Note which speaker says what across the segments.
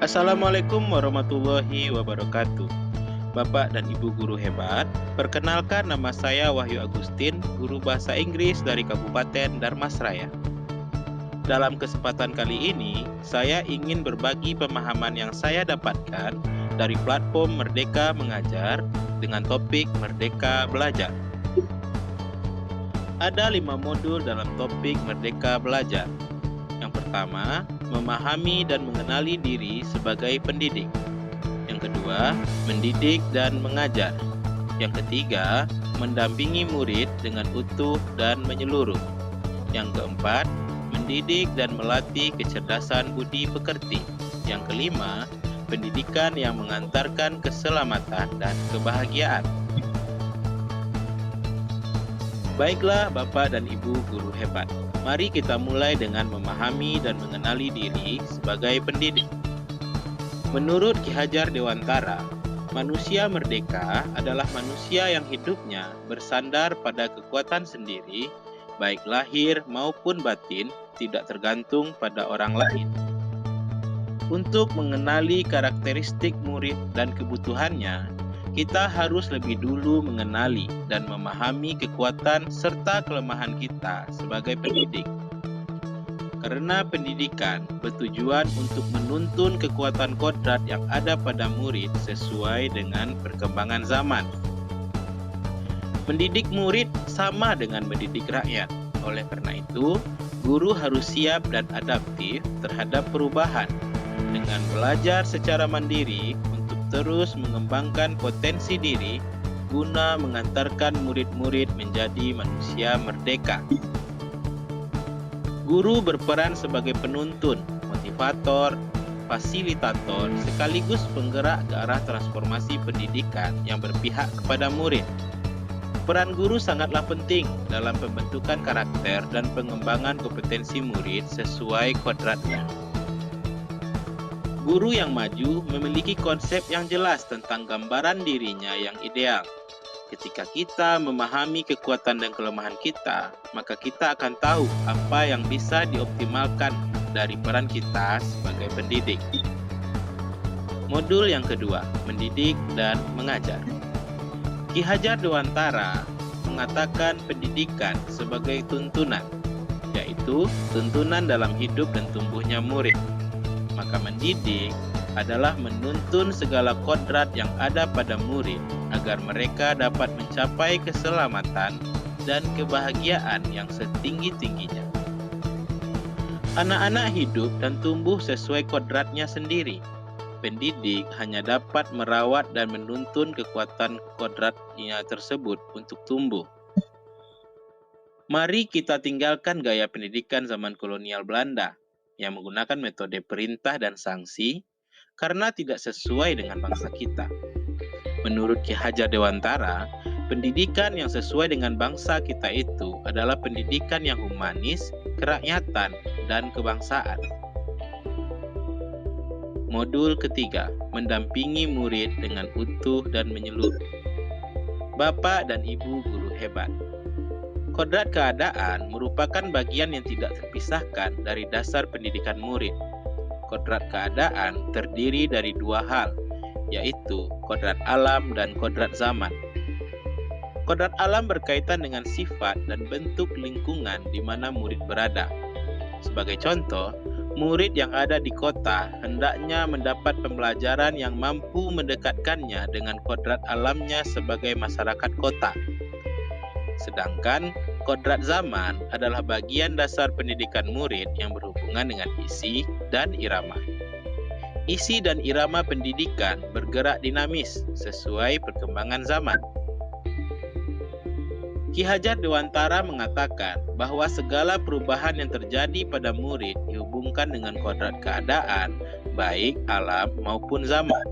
Speaker 1: Assalamualaikum warahmatullahi wabarakatuh. Bapak dan Ibu guru hebat, perkenalkan nama saya Wahyu Agustin, guru bahasa Inggris dari Kabupaten Darmasraya. Dalam kesempatan kali ini, saya ingin berbagi pemahaman yang saya dapatkan dari platform Merdeka Mengajar dengan topik Merdeka Belajar. Ada 5 modul dalam topik Merdeka Belajar. Yang pertama, memahami dan mengenali diri sebagai pendidik. Yang kedua, mendidik dan mengajar. Yang ketiga, mendampingi murid dengan utuh dan menyeluruh. Yang keempat, mendidik dan melatih kecerdasan budi pekerti. Yang kelima, pendidikan yang mengantarkan keselamatan dan kebahagiaan. Baiklah Bapak dan Ibu guru hebat, mari kita mulai dengan memahami dan mengenali diri sebagai pendidik. Menurut Ki Hajar Dewantara, manusia merdeka adalah manusia yang hidupnya bersandar pada kekuatan sendiri, baik lahir maupun batin, tidak tergantung pada orang lain. Untuk mengenali karakteristik murid dan kebutuhannya, kita harus lebih dulu mengenali dan memahami kekuatan serta kelemahan kita sebagai pendidik. Karena pendidikan bertujuan untuk menuntun kekuatan kodrat yang ada pada murid sesuai dengan perkembangan zaman. Mendidik murid sama dengan mendidik rakyat. Oleh karena itu, guru harus siap dan adaptif terhadap perubahan dengan belajar secara mandiri untuk terus mengembangkan potensi diri guna mengantarkan murid-murid menjadi manusia merdeka. Guru berperan sebagai penuntun, motivator, fasilitator, sekaligus penggerak ke arah transformasi pendidikan yang berpihak kepada murid. Peran guru sangatlah penting dalam pembentukan karakter dan pengembangan kompetensi murid sesuai kodratnya. Guru yang maju memiliki konsep yang jelas tentang gambaran dirinya yang ideal. Ketika kita memahami kekuatan dan kelemahan kita, maka kita akan tahu apa yang bisa dioptimalkan dari peran kita sebagai pendidik. Modul yang kedua, mendidik dan mengajar. Ki Hajar Dewantara mengatakan pendidikan sebagai tuntunan, yaitu tuntunan dalam hidup dan tumbuhnya murid. Maka mendidik adalah menuntun segala kodrat yang ada pada murid agar mereka dapat mencapai keselamatan dan kebahagiaan yang setinggi-tingginya. Anak-anak hidup dan tumbuh sesuai kodratnya sendiri. Pendidik hanya dapat merawat dan menuntun kekuatan kodratnya tersebut untuk tumbuh. Mari kita tinggalkan gaya pendidikan zaman kolonial Belanda yang menggunakan metode perintah dan sanksi karena tidak sesuai dengan bangsa kita. Menurut Ki Hajar Dewantara, pendidikan yang sesuai dengan bangsa kita itu adalah pendidikan yang humanis, kerakyatan, dan kebangsaan. Modul ketiga, mendampingi murid dengan utuh dan menyeluruh. Bapak dan Ibu guru hebat, kodrat keadaan merupakan bagian yang tidak terpisahkan dari dasar pendidikan murid. Kodrat keadaan terdiri dari dua hal, yaitu kodrat alam dan kodrat zaman. Kodrat alam berkaitan dengan sifat dan bentuk lingkungan di mana murid berada. Sebagai contoh, murid yang ada di kota hendaknya mendapat pembelajaran yang mampu mendekatkannya dengan kodrat alamnya sebagai masyarakat kota. Sedangkan kodrat zaman adalah bagian dasar pendidikan murid yang berhubungan dengan isi dan irama. Isi dan irama pendidikan bergerak dinamis sesuai perkembangan zaman. Ki Hajar Dewantara mengatakan bahwa segala perubahan yang terjadi pada murid dihubungkan dengan kodrat keadaan, baik alam maupun zaman.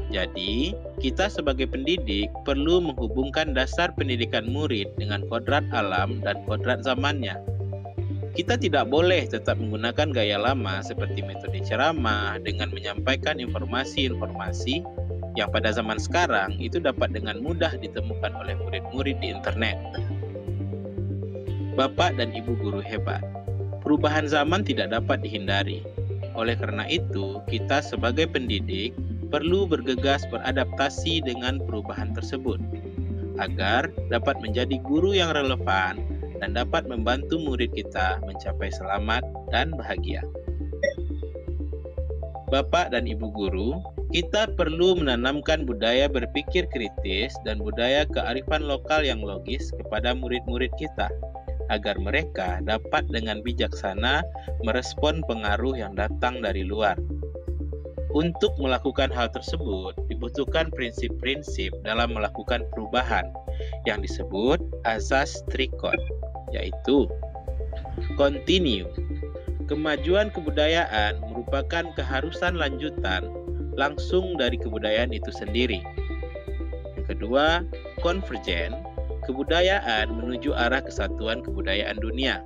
Speaker 1: Jadi, kita sebagai pendidik perlu menghubungkan dasar pendidikan murid dengan kodrat alam dan kodrat zamannya. Kita tidak boleh tetap menggunakan gaya lama seperti metode ceramah dengan menyampaikan informasi-informasi yang pada zaman sekarang itu dapat dengan mudah ditemukan oleh murid-murid di internet. Bapak dan Ibu guru hebat, perubahan zaman tidak dapat dihindari. Oleh karena itu, kita sebagai pendidik perlu bergegas beradaptasi dengan perubahan tersebut agar dapat menjadi guru yang relevan dan dapat membantu murid kita mencapai selamat dan bahagia. Bapak dan Ibu guru, kita perlu menanamkan budaya berpikir kritis dan budaya kearifan lokal yang logis kepada murid-murid kita, agar mereka dapat dengan bijaksana merespon pengaruh yang datang dari luar. Untuk melakukan hal tersebut, dibutuhkan prinsip-prinsip dalam melakukan perubahan yang disebut azas trikot, yaitu continue. Kemajuan kebudayaan merupakan keharusan lanjutan langsung dari kebudayaan itu sendiri. Yang kedua, convergent. Kebudayaan menuju arah kesatuan kebudayaan dunia.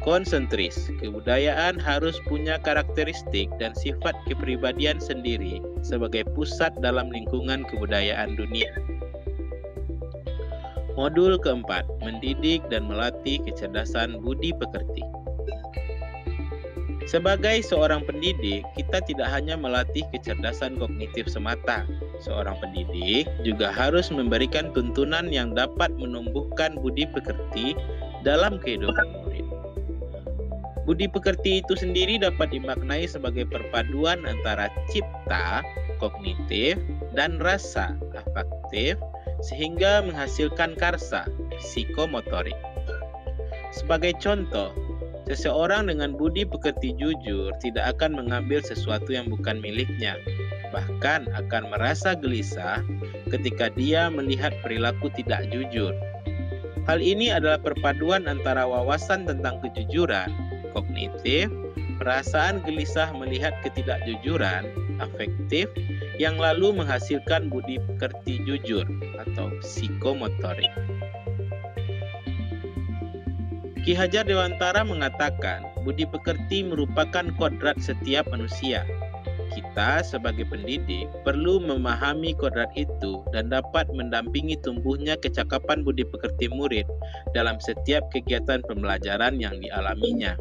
Speaker 1: Konsentris, kebudayaan harus punya karakteristik dan sifat kepribadian sendiri sebagai pusat dalam lingkungan kebudayaan dunia. Modul keempat, mendidik dan melatih kecerdasan budi pekerti. Sebagai seorang pendidik, kita tidak hanya melatih kecerdasan kognitif semata. Seorang pendidik juga harus memberikan tuntunan yang dapat menumbuhkan budi pekerti dalam kehidupan murid. Budi pekerti itu sendiri dapat dimaknai sebagai perpaduan antara cipta, kognitif, dan rasa, afektif, sehingga menghasilkan karsa, psikomotorik. Sebagai contoh, seseorang dengan budi pekerti jujur tidak akan mengambil sesuatu yang bukan miliknya, bahkan akan merasa gelisah ketika dia melihat perilaku tidak jujur. Hal ini adalah perpaduan antara wawasan tentang kejujuran, kognitif, perasaan gelisah melihat ketidakjujuran, afektif, yang lalu menghasilkan budi pekerti jujur atau psikomotorik. Ki Hajar Dewantara mengatakan, budi pekerti merupakan kodrat setiap manusia. Kita sebagai pendidik perlu memahami kodrat itu dan dapat mendampingi tumbuhnya kecakapan budi pekerti murid dalam setiap kegiatan pembelajaran yang dialaminya.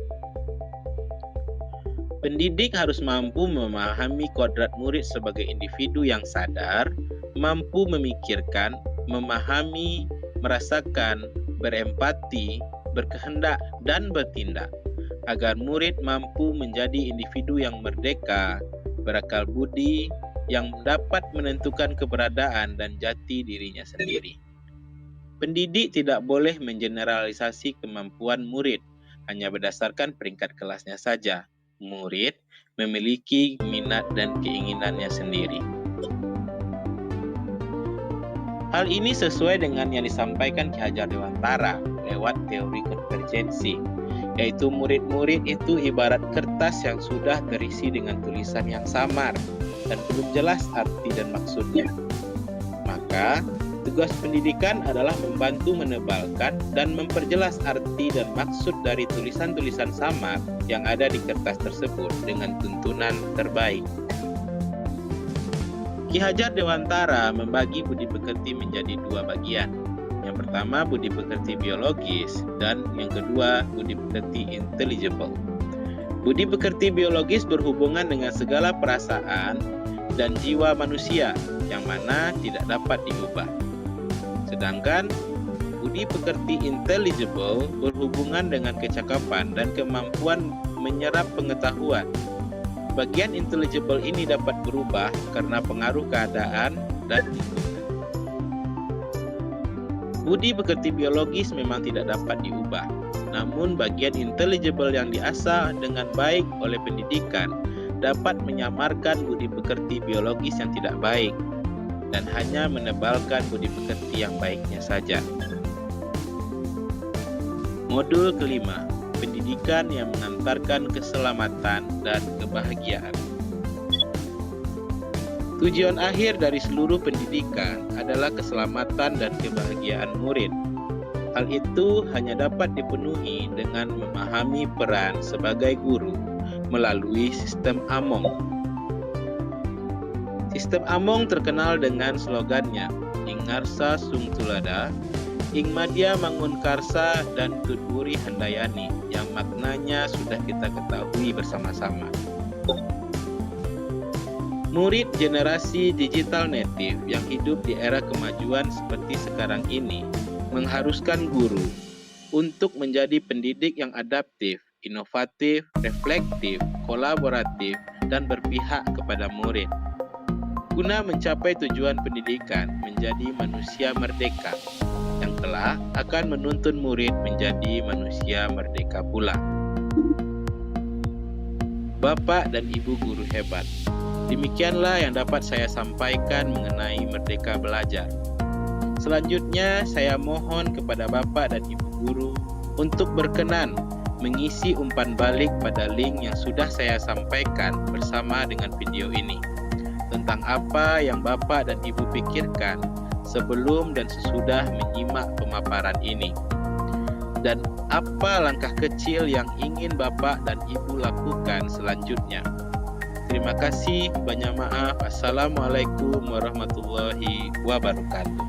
Speaker 1: Pendidik harus mampu memahami kodrat murid sebagai individu yang sadar, mampu memikirkan, memahami, merasakan, berempati, berkehendak, dan bertindak, agar murid mampu menjadi individu yang merdeka, berakal budi, yang dapat menentukan keberadaan dan jati dirinya sendiri. Pendidik tidak boleh mengeneralisasi kemampuan murid hanya berdasarkan peringkat kelasnya saja. Murid memiliki minat dan keinginannya sendiri. Hal ini sesuai dengan yang disampaikan Ki Hajar Dewantara lewat teori konvergensi, yaitu murid-murid itu ibarat kertas yang sudah terisi dengan tulisan yang samar dan belum jelas arti dan maksudnya. Maka, tugas pendidikan adalah membantu menebalkan dan memperjelas arti dan maksud dari tulisan-tulisan samar yang ada di kertas tersebut dengan tuntunan terbaik. Ki Hajar Dewantara membagi budi pekerti menjadi dua bagian. Yang pertama, budi pekerti biologis, dan yang kedua, budi pekerti intelligible. Budi pekerti biologis berhubungan dengan segala perasaan dan jiwa manusia yang mana tidak dapat diubah. Sedangkan budi pekerti intelligible berhubungan dengan kecakapan dan kemampuan menyerap pengetahuan. Bagian intelligible ini dapat berubah karena pengaruh keadaan dan lingkungan. Budi pekerti biologis memang tidak dapat diubah, namun bagian intelligible yang diasah dengan baik oleh pendidikan dapat menyamarkan budi pekerti biologis yang tidak baik dan hanya menebalkan budi pekerti yang baiknya saja. Modul kelima, pendidikan yang mengantarkan keselamatan dan kebahagiaan. Tujuan akhir dari seluruh pendidikan adalah keselamatan dan kebahagiaan murid. Hal itu hanya dapat dipenuhi dengan memahami peran sebagai guru melalui sistem Among. Sistem Among terkenal dengan slogannya, Ingarsa Sung Tulada, Ing Madya Mangunkarsa dan Tudwuri Handayani yang maknanya sudah kita ketahui bersama-sama. Murid generasi digital native yang hidup di era kemajuan seperti sekarang ini mengharuskan guru untuk menjadi pendidik yang adaptif, inovatif, reflektif, kolaboratif, dan berpihak kepada murid. Guna mencapai tujuan pendidikan menjadi manusia merdeka yang kelak akan menuntun murid menjadi manusia merdeka pula. Bapak dan Ibu guru hebat, demikianlah yang dapat saya sampaikan mengenai merdeka belajar. Selanjutnya, saya mohon kepada Bapak dan Ibu guru untuk berkenan mengisi umpan balik pada link yang sudah saya sampaikan bersama dengan video ini, tentang apa yang Bapak dan Ibu pikirkan sebelum dan sesudah menyimak pemaparan ini, dan apa langkah kecil yang ingin Bapak dan Ibu lakukan selanjutnya. Terima kasih, banyak maaf. Assalamualaikum warahmatullahi wabarakatuh.